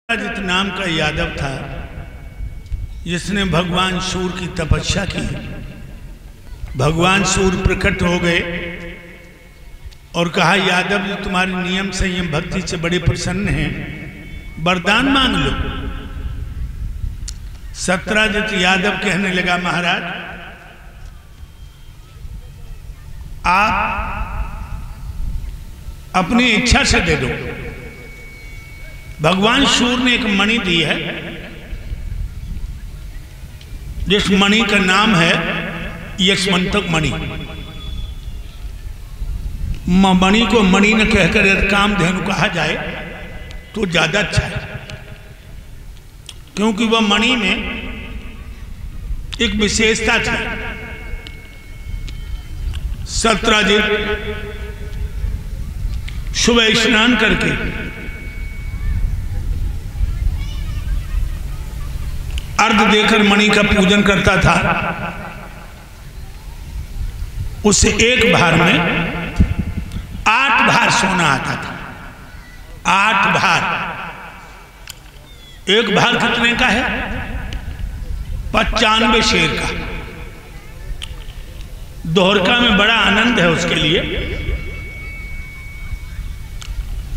सत्राजित नाम का यादव था जिसने भगवान सूर्य की तपस्या की। भगवान सूर्य प्रकट हो गए और कहा, यादव जी तुम्हारे नियम संयम भक्ति से बड़े प्रसन्न हैं, वरदान मांग लो। सत्राजित यादव कहने लगा, महाराज आप अपनी इच्छा से दे दो। भगवान सूर्य ने एक मणि दी है, जिस मणि का नाम है यशमंतक मणि। मणि को मणि न कहकर यदि कामधेनु कहा जाए तो ज्यादा अच्छा है, क्योंकि वह मणि में एक विशेषता थी। सत्राजित सुबह स्नान करके अर्घ देकर मणि का पूजन करता था। उससे एक भार में 8 भार सोना आता था। 8 भार। एक भार कितने का है? 95 शेर का। दोहरका में बड़ा आनंद है उसके लिए,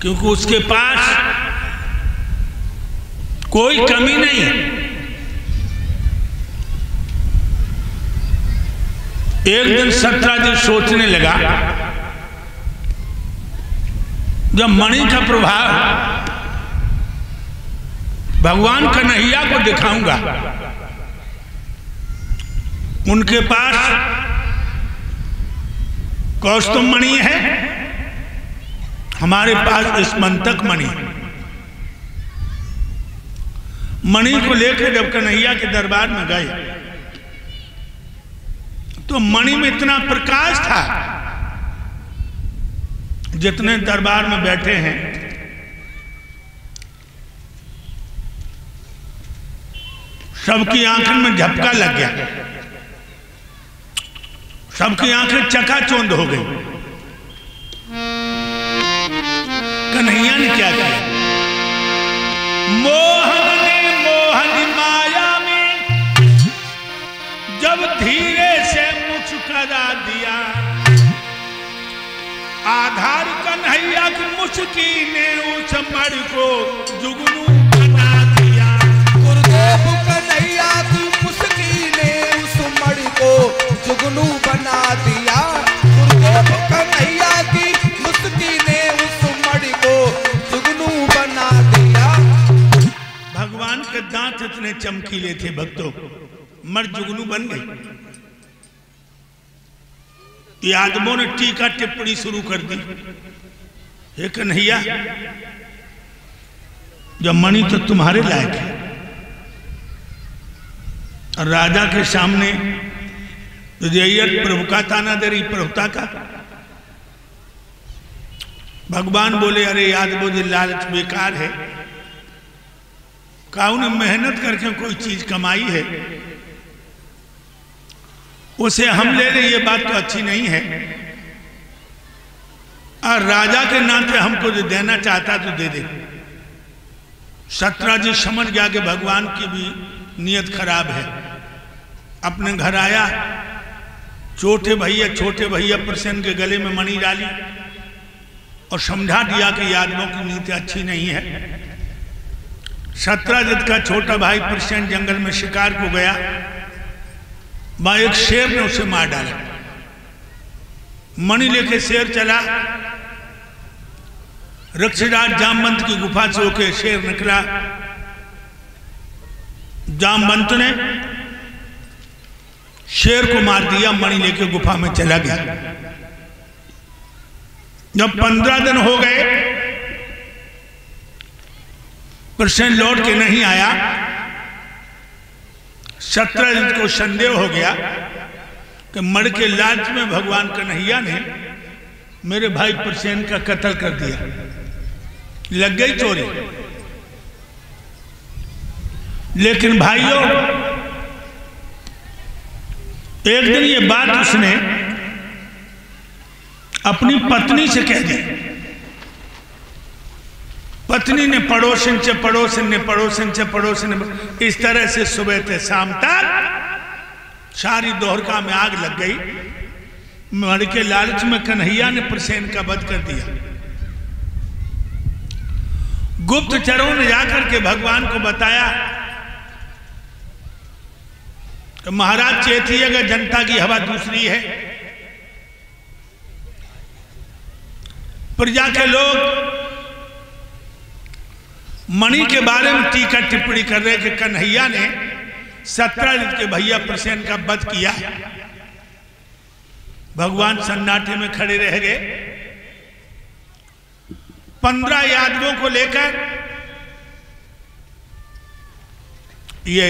क्योंकि उसके पास कोई कमी नहीं है। एक दिन सत्राजित सोचने लगा, जब मणि का प्रभाव भगवान कन्हैया को दिखाऊंगा, उनके पास कौस्तुभ मणि है, हमारे पास यशमंतक मणि। मणि को लेकर जब कन्हैया के दरबार में गए तो मणि में इतना प्रकाश था, जितने दरबार में बैठे हैं सबकी आंखों में झपका लग गया, सबकी आंखें चकाचौंध हो गई। कन्हैया ने क्या किया? मोहन ने मोहन माया में जब धीरे से मुस्कुरा दिया, आधार कन्हैया की मुस्की ने उस मड़ को जुगनू बना दिया। गुरुदेव कन्हैया की मुस्की ने उस मड़ को जुगनू बना दिया। गुरुदेव कन्हैया की मुस्की ने उस मड़ को जुगनू बना दिया। भगवान के दांत इतने चमकीले थे भक्तों, मर जुगनू बन गई। यादवों ने टीका टिप्पणी शुरू कर दी, हे कन्हैया, जब मणि तो तुम्हारे लायक है, और राजा के सामने रैयत प्रभु का ताना दे रही, प्रभुता का। भगवान बोले, अरे यादवों जी, लालच बेकार है। काऊ ने मेहनत करके कोई चीज कमाई है, उसे हम ले रहे, ये बात तो अच्छी नहीं है। और राजा के नाते हमको जो देना चाहता तो दे दे। सत्राजित समझ गया कि भगवान की भी नियत खराब है। अपने घर आया, छोटे भैया प्रसन्न के गले में मणि डाली और समझा दिया कि यादवों की नीति अच्छी नहीं है। सत्राजित का छोटा भाई प्रसन्न जंगल में शिकार को गया, वहां एक शेर ने उसे मार डाला। मणि लेके शेर चला, रक्षराज जामवंत की गुफा से होके शेर निकला। जामवंत ने शेर को मार दिया, मणि लेके गुफा में चला गया। जब 15 दिन हो गए, प्रसन्न लौट के नहीं आया। सत्राजित को संदेह हो गया कि मर के लालच में भगवान कन्हैया ने मेरे भाई प्रसन्न का कत्ल कर दिया, लग गई चोरी। लेकिन भाइयों, एक दिन ये बात उसने अपनी पत्नी से कह दी। पत्नी ने पड़ोसन से पड़ोसन ने पड़ोसन से पड़ोसन ने, इस तरह से सुबह से शाम तक सारी दोहरका में आग लग गई। मर के लालच में कन्हैया ने प्रसेन का वध कर दिया। गुप्तचरों ने जाकर के भगवान को बताया कि महाराज चेतिए, अगर जनता की हवा दूसरी है, प्रजा के लोग मणि के बारे में टीका टिप्पणी कर रहे कि कन्हैया ने सत्रजित के भैया प्रसेन का वध किया। भगवान सन्नाटे में खड़े रह गए। 15 यादवों को लेकर ये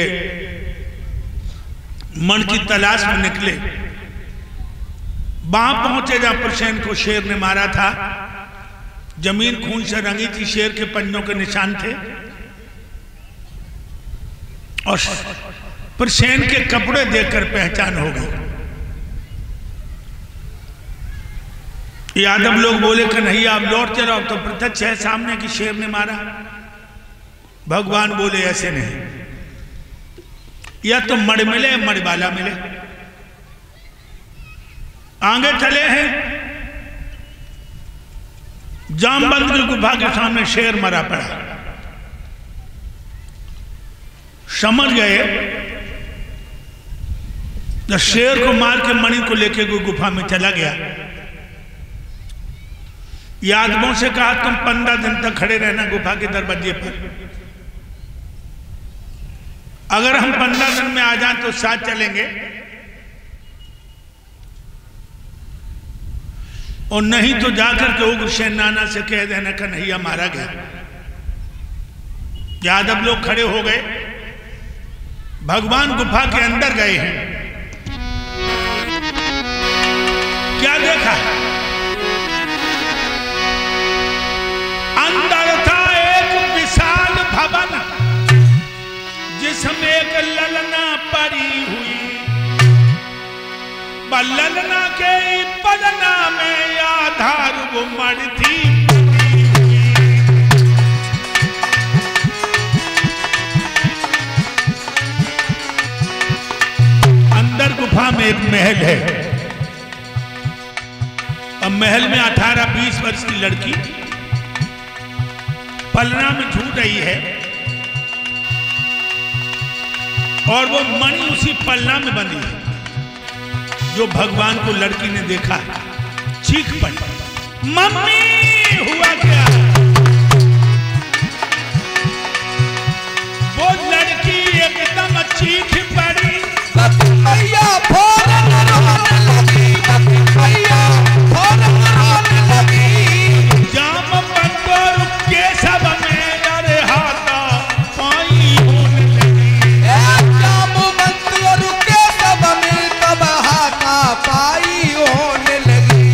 मन की तलाश में निकले। वहां पहुंचे जहां प्रसेन को शेर ने मारा था। जमीन खून से रंगी थी, शेर के पंजों के निशान थे और प्रसेन के कपड़े देखकर पहचान हो गई। यादव लोग बोले कन्हैया अब लौट चलो, अब तो प्रत्यक्ष है सामने कि शेर ने मारा। भगवान बोले ऐसे नहीं, या तो मड़ मिले मड़बाला मिले। आगे चले हैं, जामबंद की गुफा के सामने शेर मरा पड़ा। समझ गए जब शेर को मार के मणि को लेके कोई गुफा में चला गया। यादवों से कहा तुम 15 दिन तक खड़े रहना गुफा के दरवाजे पर, अगर हम 15 दिन में आ जाएं तो साथ चलेंगे, और नहीं तो जाकर के उग्रसेन नाना से कह देना कन्हैया मारा गया। यादव लोग खड़े हो गए। भगवान गुफा के अंदर गए हैं। क्या देखा? अंदर था एक विशाल भवन जिसमें एक ललना पड़ी हुई। ललना के पलना में आधार वो मर थी। अंदर गुफा में एक महल है। अब महल में 18-20 वर्ष की लड़की पलना में झूल रही है और वो मणि उसी पलना में बंधी है। जो भगवान को लड़की ने देखा चीख पड़ी, मम्मी हुआ क्या? वो लड़की एकदम चीख पड़ी, भैया फौरन रोने लगी, भैया फौरन रोने लगी। जामबंद के सब में अरे हाथा पाई होने लगी। जामबंद के सब में तब हाथा पाई होने लगी।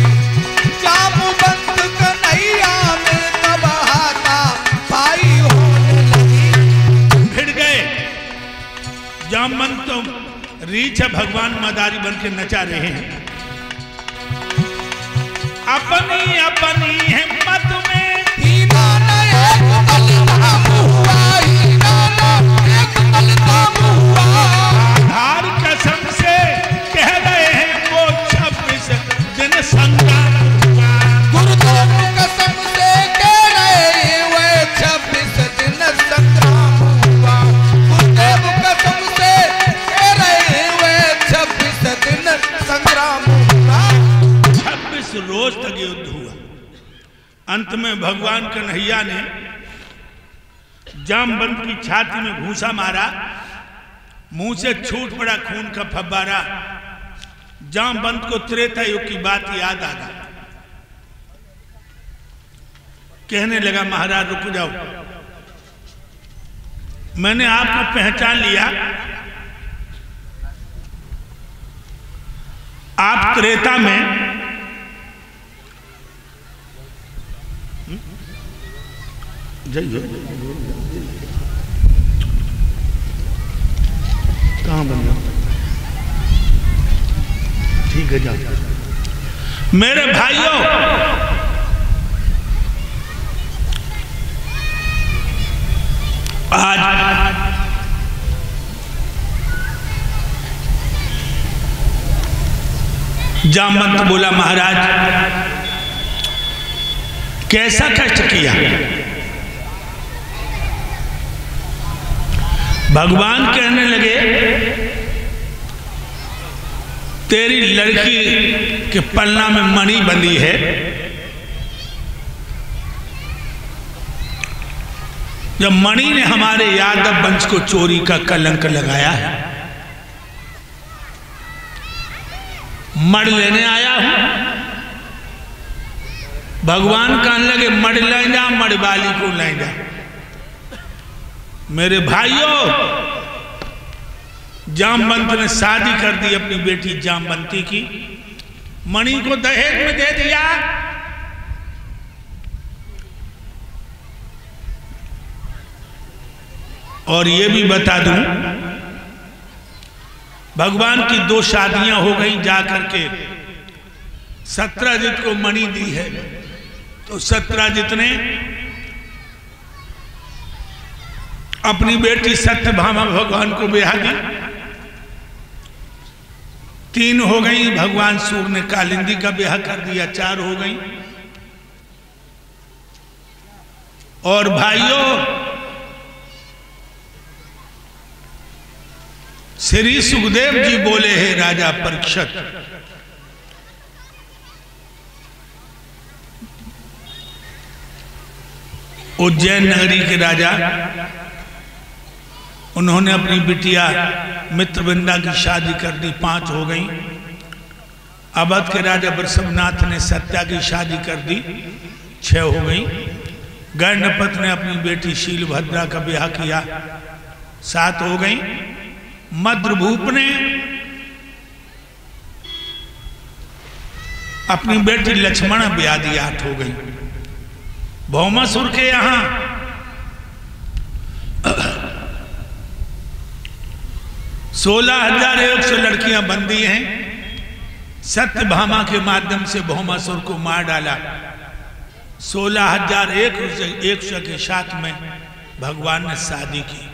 जामबंद कन्हैया में तब हाथा पाई होने लगी। भिड़ गए। जामबंद तो रीछ भगवान मदारी बन के नचा रहे हैं। अपनी अपनी हिम्मत में एक बलिदान हुआ, एक बलिदान हुआ। आधार कसम से कह रहे हैं वो 26 दिन संग्राम हुआ। गुरुदेव कसम से कह रहे हैं वो 26 दिन संग्राम हुआ। गुरुदेव कसम से कह रहे हैं वो 26 दिन संग्राम हुआ। 26 रोज तक युद्ध हुआ। अंत में भगवान कन्हैया ने जामबंद की छाती में घूंसा मारा, मुंह से छूट पड़ा खून का फव्वारा। जामबंद को त्रेता युग की बात याद आ गई। कहने लगा महाराज रुक जाओ, मैंने आपको पहचान लिया। आप त्रेता में जाइए, कहाँ बन जाओ? ठीक है जाओ। मेरे भाइयों, आज जामवंत बोला, महाराज कैसा कष्ट किया? भगवान कहने लगे, तेरी लड़की के पलना में मणि बंधी है, जब मणि ने हमारे यादव वंश को चोरी का कलंक लगाया है, मड़ लेने आया हूं। भगवान कहने लगे, मड़ ले जा, मड़ वाली को ले जा। मेरे भाइयों, जामवंत ने शादी कर दी अपनी बेटी जामवंती की, मणि को दहेज में दे दिया। और ये भी बता दूं, भगवान की 2 शादियां हो गई, जाकर के सत्यजित को मणि दी है, तो सत्यजित ने अपनी बेटी सत्यभामा भगवान को ब्याह दी। 3 हो गई, भगवान सूर्य ने कालिंदी का ब्याह कर दिया, 4 हो गई। और भाइयों, श्री सुखदेव जी बोले हैं राजा परीक्षित, उज्जैन नगरी के राजा, उन्होंने अपनी बिटिया मित्रविंदा की शादी कर दी, 5 हो गई। अवध के राजा वृषभनाथ ने सत्या की शादी कर दी, 6 हो गई। गणपत ने अपनी बेटी शीलभद्रा का ब्याह किया, 7 हो गई। मद्रभूप ने अपनी बेटी लक्ष्मण ब्याह दी, 8 हो गई। भौमासुर के यहां 16,100 लड़कियां बंदी हैं। सत्यभामा के माध्यम से भौमासुर को मार डाला। 16,100 के साथ में भगवान ने शादी की।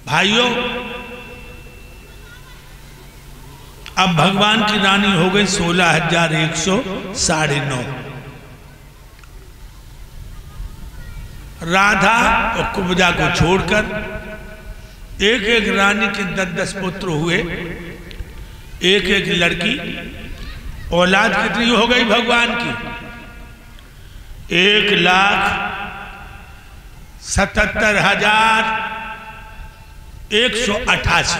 भाइयों, अब भगवान की रानी हो गई 16,100, 9.5। राधा और कुब्जा को छोड़कर एक रानी के 10 पुत्र हुए, एक लड़की। औलाद कितनी हो गई भगवान की? 1,77,188।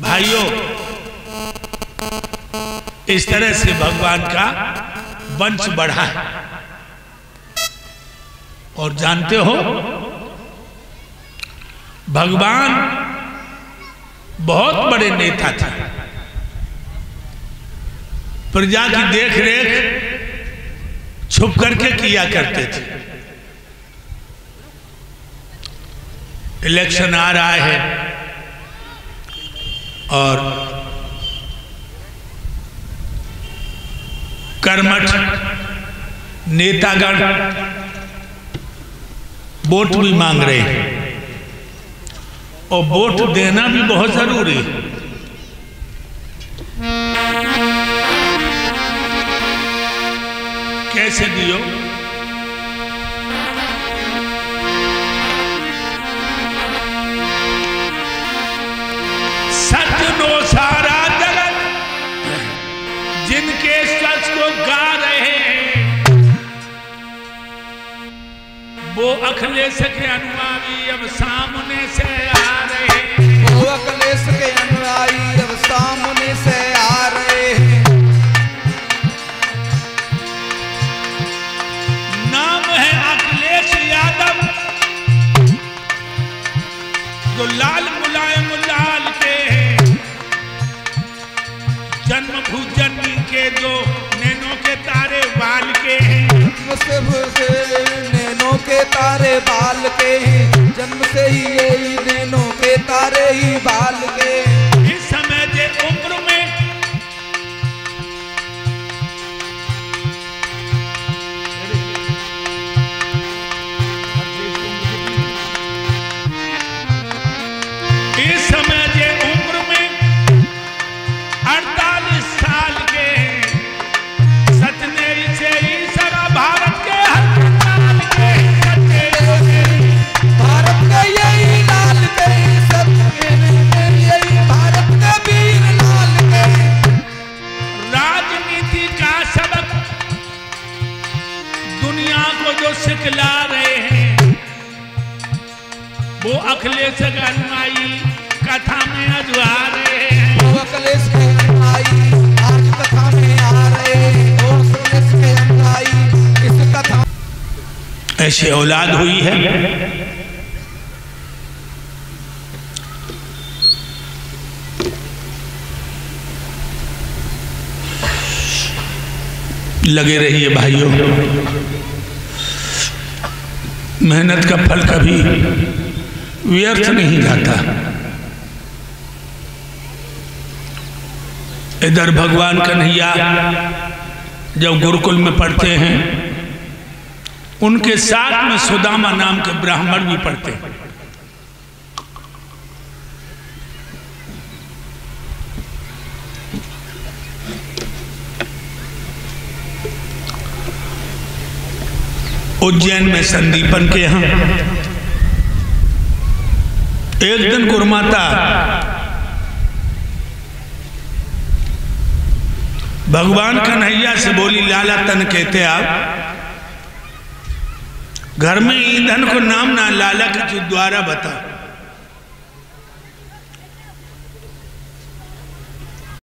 भाइयों, इस तरह से भगवान का वंश बढ़ा है। और जानते हो, भगवान बहुत बड़े नेता थे। प्रजा की देखरेख छुप करके किया करते थे। इलेक्शन आ रहा है और कर्मठ नेतागण वोट भी मांग रहे हैं, और वोट देना भी बहुत जरूरी है। कैसे दियो? सत्य नो सारा जगत, जिनके सच को गा रहे हैं, वो अखिलेश के अनुयायी अब सामने से आ रहे हैं। वो अखिलेश के अनुयायी अब सामने से आ रहे हैं। नाम है अखिलेश यादव, जो लाल मुलायम लाल के हैं। जन्म भूजन्मी के जो नैनों के तारे बाल के हैं। जन्म से नैनों के तारे बाल के हैं। जन्म से ही यही नैनों के तारे ही बाल के। इस समय जे उम्र में जो सिखला रहे हैं वो अखिलेश के अनुयायी कथा में आज आ रहे हैं। वो अखिलेश के अनुयायी आज कथा में आ रहे हैं। वो अखिलेश के अनुयायी इस कथा ऐसी औलाद हुई है। लगे रहिए भाइयों, मेहनत का फल कभी व्यर्थ नहीं जाता। इधर भगवान कन्हैया जब गुरुकुल में पढ़ते हैं, उनके साथ में सुदामा नाम के ब्राह्मण भी पढ़ते हैं। उज्जैन में संदीपन के यहाँ एक दिन गुरुमाता भगवान कन्हैया से बोली, लाला तन कहते आप घर में ईंधन को नाम ना लाला के द्वारा बता।